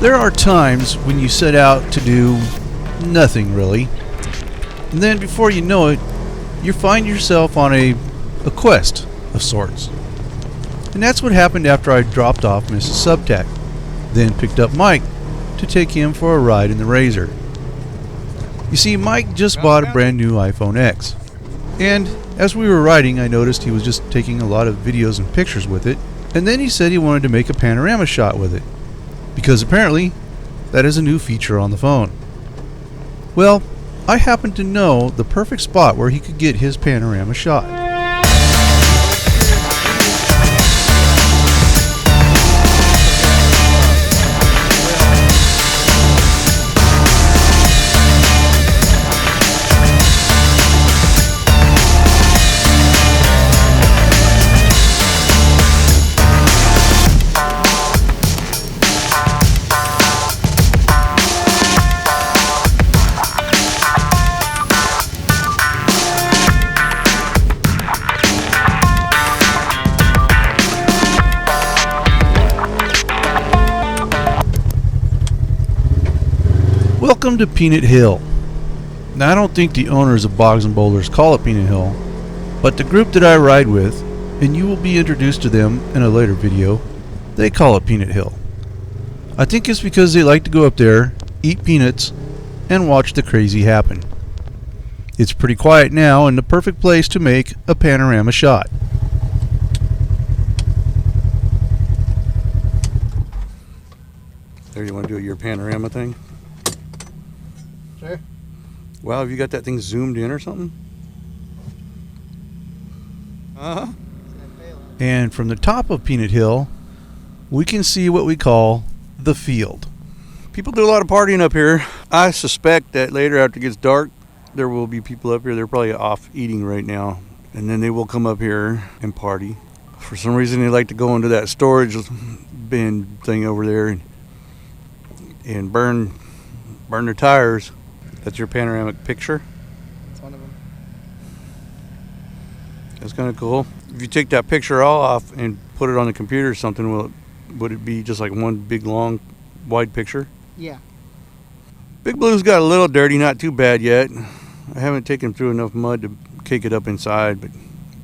There are times when you set out to do nothing really, and then before you know it, you find yourself on a quest of sorts. And that's what happened after I dropped off Mrs. Subtac, then picked up Mike to take him for a ride in the Razer. You see, Mike just bought a brand new iPhone X, and as we were riding I noticed he was just taking a lot of videos and pictures with it, and then he said he wanted to make a panorama shot with it, because apparently that is a new feature on the phone. Well, I happen to know the perfect spot where he could get his panorama shot. Welcome to Peanut Hill. Now, I don't think the owners of Boggs and Boulders call it Peanut Hill, but the group that I ride with, and you will be introduced to them in a later video, they call it Peanut Hill. I think it's because they like to go up there, eat peanuts, and watch the crazy happen. It's pretty quiet now and the perfect place to make a panorama shot. There, you want to do your panorama thing? Sure. Wow, have you got that thing zoomed in or something? Uh-huh. And from the top of Peanut Hill, we can see what we call the field. People do a lot of partying up here. I suspect that later, after it gets dark, there will be people up here. They're probably off eating right now. And then they will come up here and party. For some reason, they like to go into that storage bin thing over there and burn their tires. That's your panoramic picture? That's one of them. That's kind of cool. If you take that picture all off and put it on the computer or something, would it be just like one big, long, wide picture? Yeah. Big Blue's got a little dirty, not too bad yet. I haven't taken through enough mud to cake it up inside, but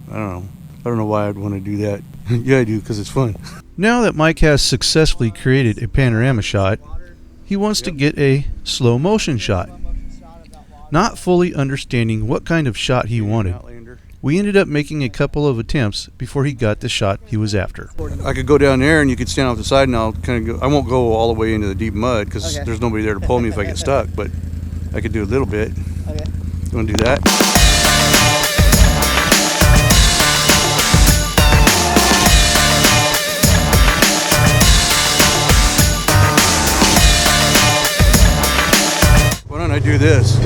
I don't know. I don't know why I'd want to do that. Yeah, I do, because it's fun. Now that Mike has successfully created a panorama shot, he wants to get a slow motion shot. Not fully understanding what kind of shot he wanted, we ended up making a couple of attempts before he got the shot he was after. I could go down there and you could stand off the side, and I'll kind of go. I won't go all the way into the deep mud because there's nobody there to pull me if I get stuck, but I could do a little bit. Okay. You want to do that? Why don't I do this?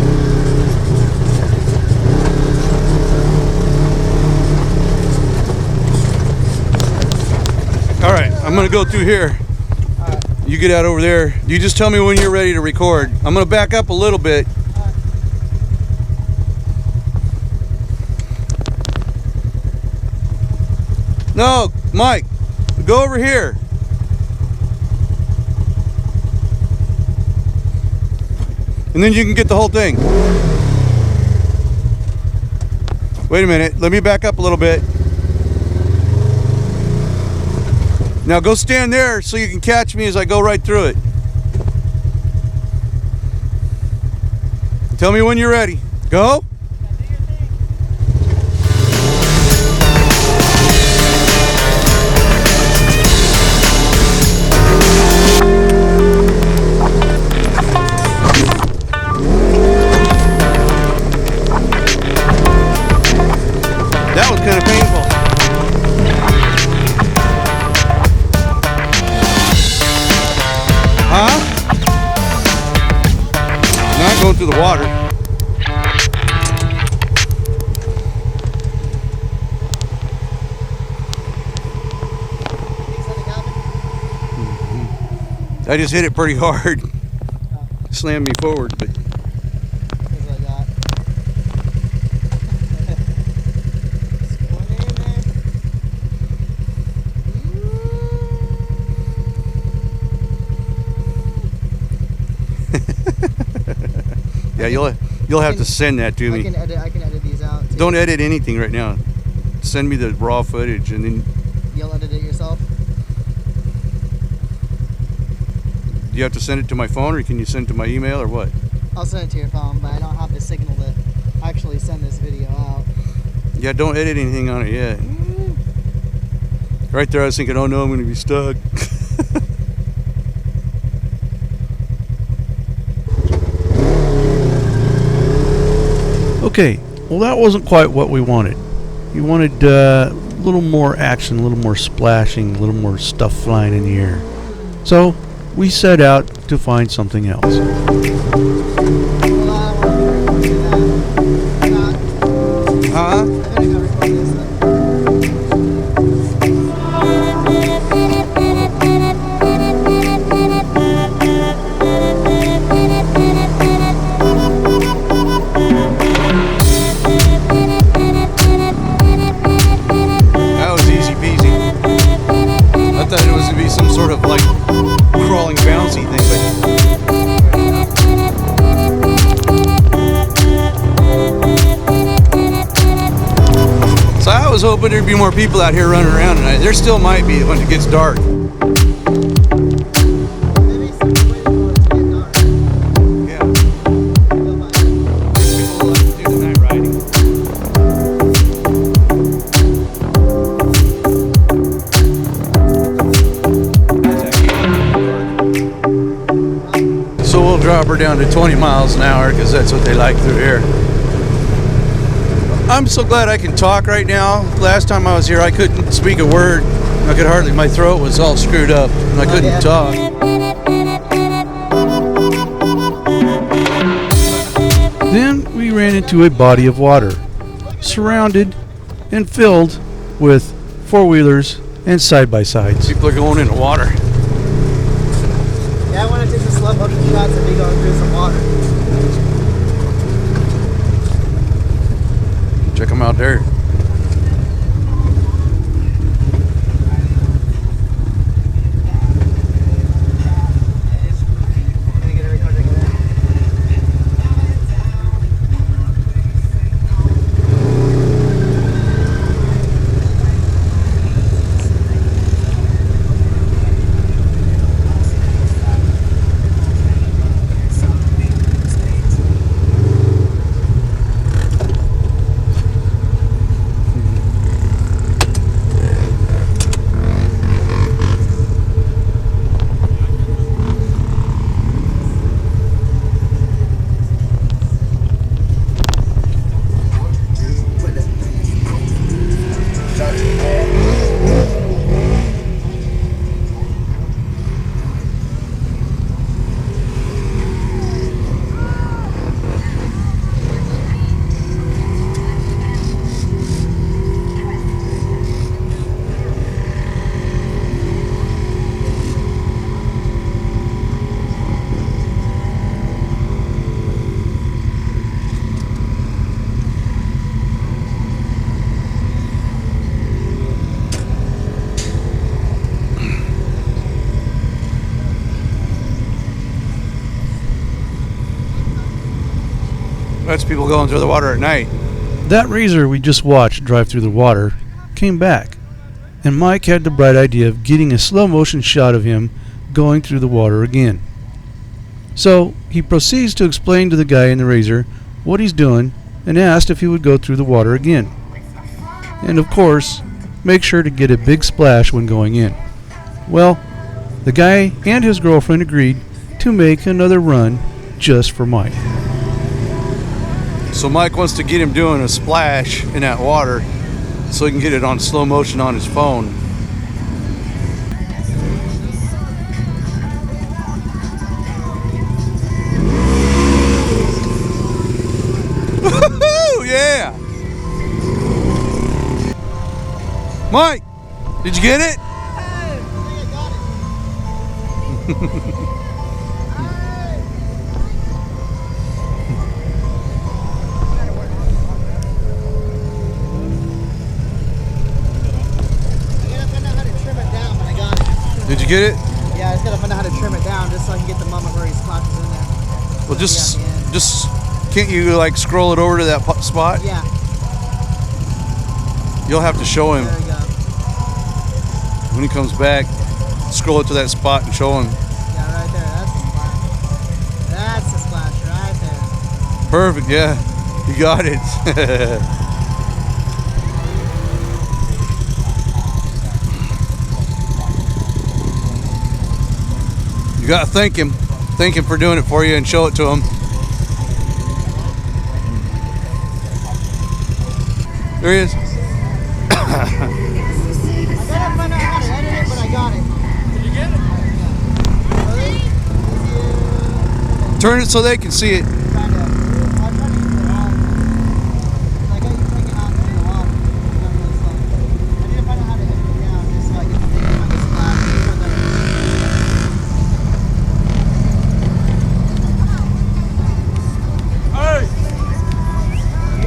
All right, I'm gonna go through here. You get out over there. You just tell me when you're ready to record. I'm gonna back up a little bit. No, Mike, go over here. And then you can get the whole thing. Wait a minute, let me back up a little bit. Now go stand there so you can catch me as I go right through it. Tell me when you're ready. Go. That was kind of painful. Huh? Not going through the water. I just hit it pretty hard. Slammed me forward, but. Yeah, you'll have to send that to me. I can edit these out too. Don't edit anything right now. Send me the raw footage and then You'll edit it yourself? do you have to send it to my phone or can you send it to my email or what? I'll send it to your phone, but I don't have the signal to actually send this video out. Yeah, don't edit anything on it yet. Right there I was thinking, oh no, I'm going to be stuck. Okay, well that wasn't quite what we wanted. We wanted a little more action, a little more splashing, a little more stuff flying in the air. So we set out to find something else. Huh? That was easy peasy. I thought it was going to be some sort of like crawling bouncy thing, but so I was hoping there'd be more people out here running around tonight. There still might be when it gets dark. Yeah. People like to do the night riding. So we'll drop her down to 20 miles an hour because that's what they like through here. I'm so glad I can talk right now. Last time I was here, I couldn't speak a word. I could hardly, my throat was all screwed up and I couldn't talk. Then we ran into a body of water, surrounded and filled with four-wheelers and side-by-sides. People are going into water. Yeah, I want to take the slow motion shots of me going through some water. Check them out there. That's people going through the water at night. That Razer we just watched drive through the water came back, and Mike had the bright idea of getting a slow motion shot of him going through the water again. So he proceeds to explain to the guy in the Razer what he's doing and asked if he would go through the water again. And of course, make sure to get a big splash when going in. Well, the guy and his girlfriend agreed to make another run just for Mike. So Mike wants to get him doing a splash in that water so he can get it on slow motion on his phone. Woohoo! Yeah! Mike, did you get it? Did you get it? Yeah, I just gotta find out how to trim it down just so I can get the moment where he splashes in there. Well, just can't you like scroll it over to that spot? Yeah. You'll have to show him There we go. when he comes back. Scroll it to that spot and show him. Yeah, right there. That's the splash. That's the splash right there. Perfect. Yeah, you got it. You got to thank him for doing it for you and show it to him. There he is. I gotta find out how to edit it, but I got it. Did you get it? Turn it so they can see it. I'm trying to use it on. I got you taking off in the water. I need to find out how to edit it down just so I get the thing on the splash.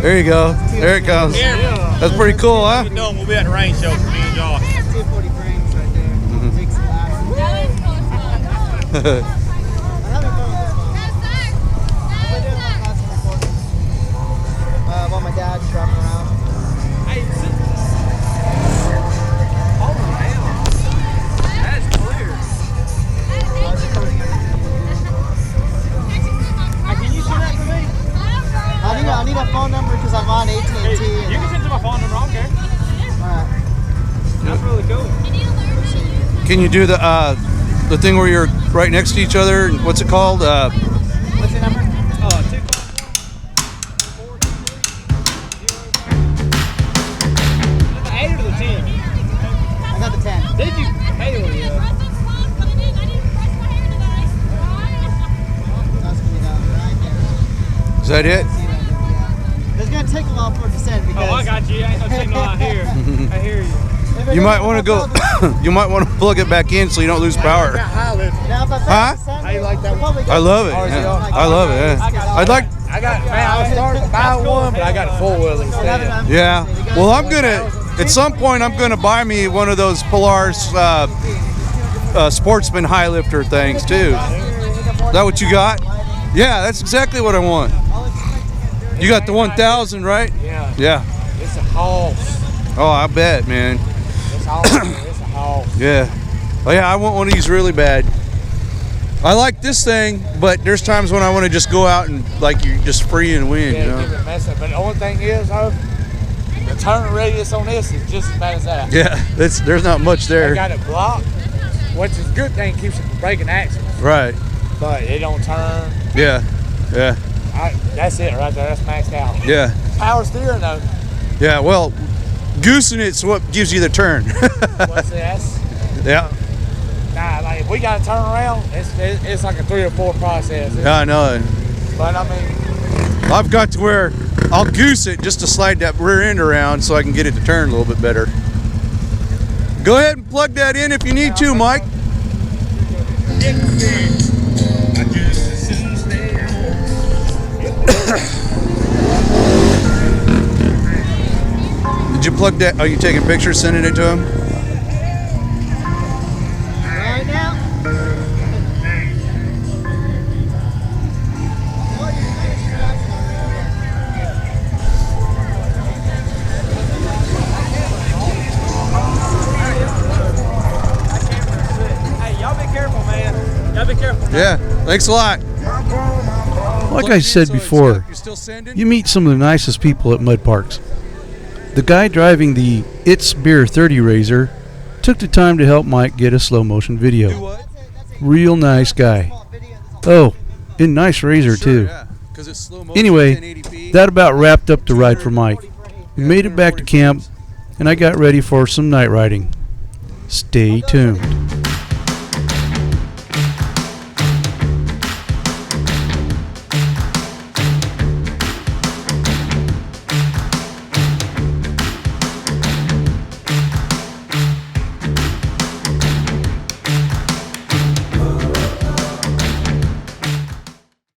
There you go. There it goes. That's pretty cool, huh? We'll be at the rain show for me and y'all. 240 frames right there. Big splash. I'm having fun with this one. I've been doing my constant recording while my dad's driving around. That's clear. I was recording everything. Can you send that to me? I need a phone number because I'm on AT&T. You can send to my phone number. I don't care. Alright. That's really cool. Can you do the thing where you're right next to each other? What's it called? What's your number? 251-423-0. The 8 or the 10? I got the 10. Did you? Hey, That's gonna be down right there. Is that it? See right there, yeah. It's gonna take a while for it to send because. Oh, I got you. I ain't no signal out here. I hear you. You might want to go. You might want to plug it back in so you don't lose power. Now, if I Huh? How you like that one? I love it. Yeah. I love it. Yeah. I'd like. I was starting to buy one, but I got a 4-wheel instead. Yeah. Well, I'm gonna. At some point, I'm gonna buy me one of those Polaris Sportsman high lifter things too. Is that what you got? Yeah, that's exactly what I want. You got the 1000, right? Yeah. Yeah. It's a haul. Oh, I bet, man. It's a haul. Yeah. Oh yeah, I want one of these really bad. I like this thing, but there's times when I want to just go out and like you're just free and win, you know? Give it a mess up. But the only thing is, though, the turn radius on this is just as bad as that. Yeah, there's not much I there. got it blocked, which is a good thing, keeps it from breaking axles. Right. But it don't turn. Yeah. Yeah. That's it right there. That's maxed out. Yeah. Power steering though. Yeah. Well, goosing it's what gives you the turn. What's this? Yeah. Nah, like if we got to turn around, it's like a 3 or 4 process. Yeah, I know. But I mean, I've got to where I'll goose it just to slide that rear end around so I can get it to turn a little bit better. Go ahead and plug that in if you need to, Mike. Did you plug that? Are you taking pictures, sending it to him? Right now? hey, y'all be careful, man. Y'all be careful. Yeah. Thanks a lot. Like I said before, You're still sending? you meet some of the nicest people at mud parks. The guy driving the It's Beer 30 Razor took the time to help Mike get a slow motion Do video. what? Real nice guy. Oh, and nice razor too. Yeah. 'Cause it's slow motion, Anyway, 1080p. that about wrapped up the ride for Mike. We made it back to camp, and I got ready for some night riding. Stay tuned.